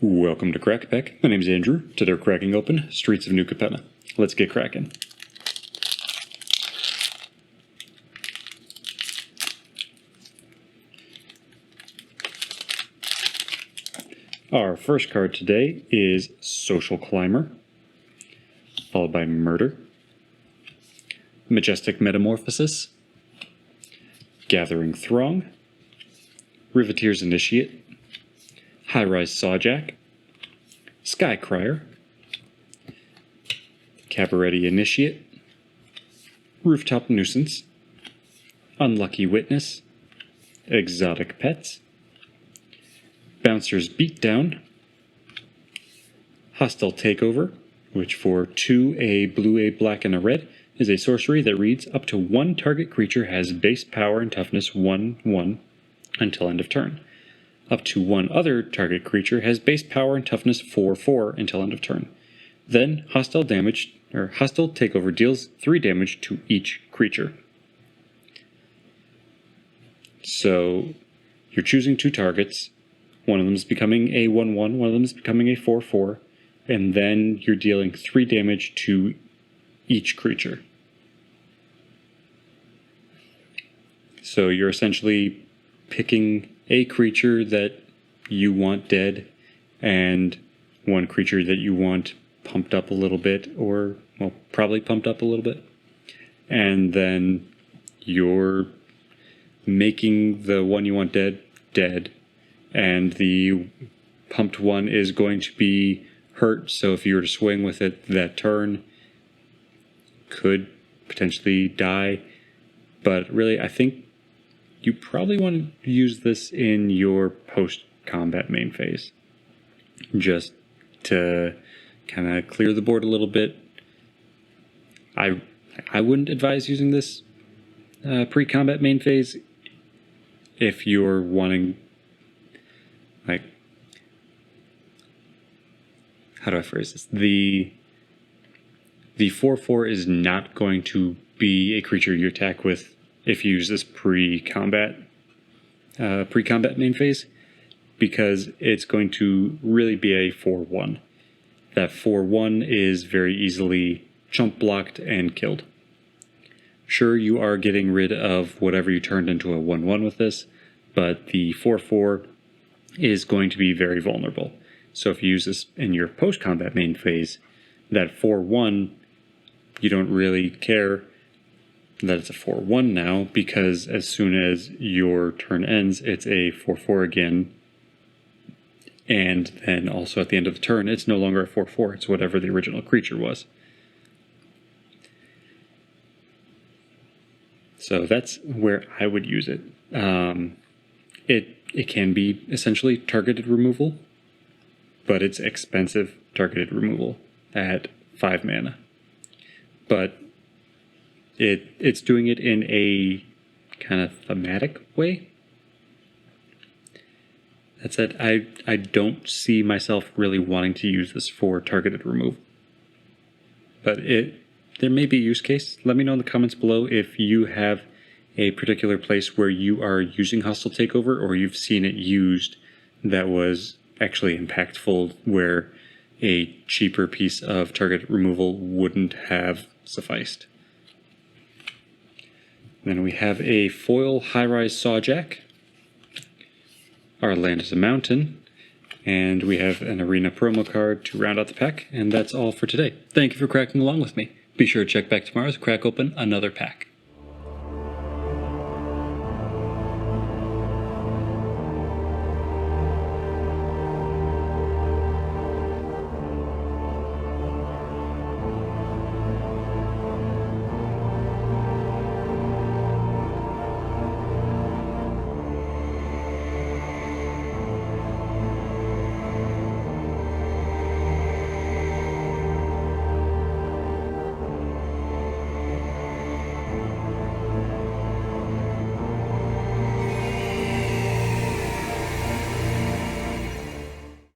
Welcome to Crack Pack. My name's Andrew. Today we're cracking open Streets of New Capenna. Let's get cracking. Our first card today is Social Climber, followed by Murder, Majestic Metamorphosis, Gathering Throng, Riveteer's Initiate, High-Rise Sawjack, Skycrier, Cabaretti Initiate, Rooftop Nuisance, Unlucky Witness, Exotic Pets, Bouncer's Beatdown, Hostile Takeover, which for 2, a blue, a black, and a red, is a sorcery that reads, up to one target creature has base power and toughness 1/1 until end of turn. Up to one other target creature has base power and toughness 4/4 until end of turn. Then hostile takeover deals 3 damage to each creature. So you're choosing 2 targets. One of them is becoming a 1/1, one of them is becoming a 4/4, and then you're dealing 3 damage to each creature. So you're essentially picking a creature that you want dead and one creature that you want pumped up a little bit, or, well, probably pumped up a little bit. And then you're making the one you want dead, and the pumped one is going to be hurt, so if you were to swing with it that turn, could potentially die. But really, I think you probably want to use this in your post-combat main phase, just to kind of clear the board a little bit. I wouldn't advise using this pre-combat main phase if you're wanting, like, how do I phrase this? The 4/4 is not going to be a creature you attack with if you use this pre-combat main phase, because it's going to really be a 4/1. That 4/1 is very easily chump blocked and killed. Sure, you are getting rid of whatever you turned into a 1/1 with this, but the 4/4 is going to be very vulnerable. So if you use this in your post-combat main phase, that 4/1, you don't really care that it's a 4/1 now, because as soon as your turn ends, it's a 4/4 again. And then also at the end of the turn, it's no longer a 4/4, it's whatever the original creature was. So that's where I would use it. It can be essentially targeted removal, but it's expensive targeted removal at 5 mana. But it's doing it in a kind of thematic way. That said, I don't see myself really wanting to use this for targeted removal. But there may be a use case. Let me know in the comments below if you have a particular place where you are using Hostile Takeover, or you've seen it used that was actually impactful, where a cheaper piece of targeted removal wouldn't have sufficed. Then we have a foil High-Rise Sawjack. Our land is a mountain. And we have an arena promo card to round out the pack. And that's all for today. Thank you for cracking along with me. Be sure to check back tomorrow to crack open another pack.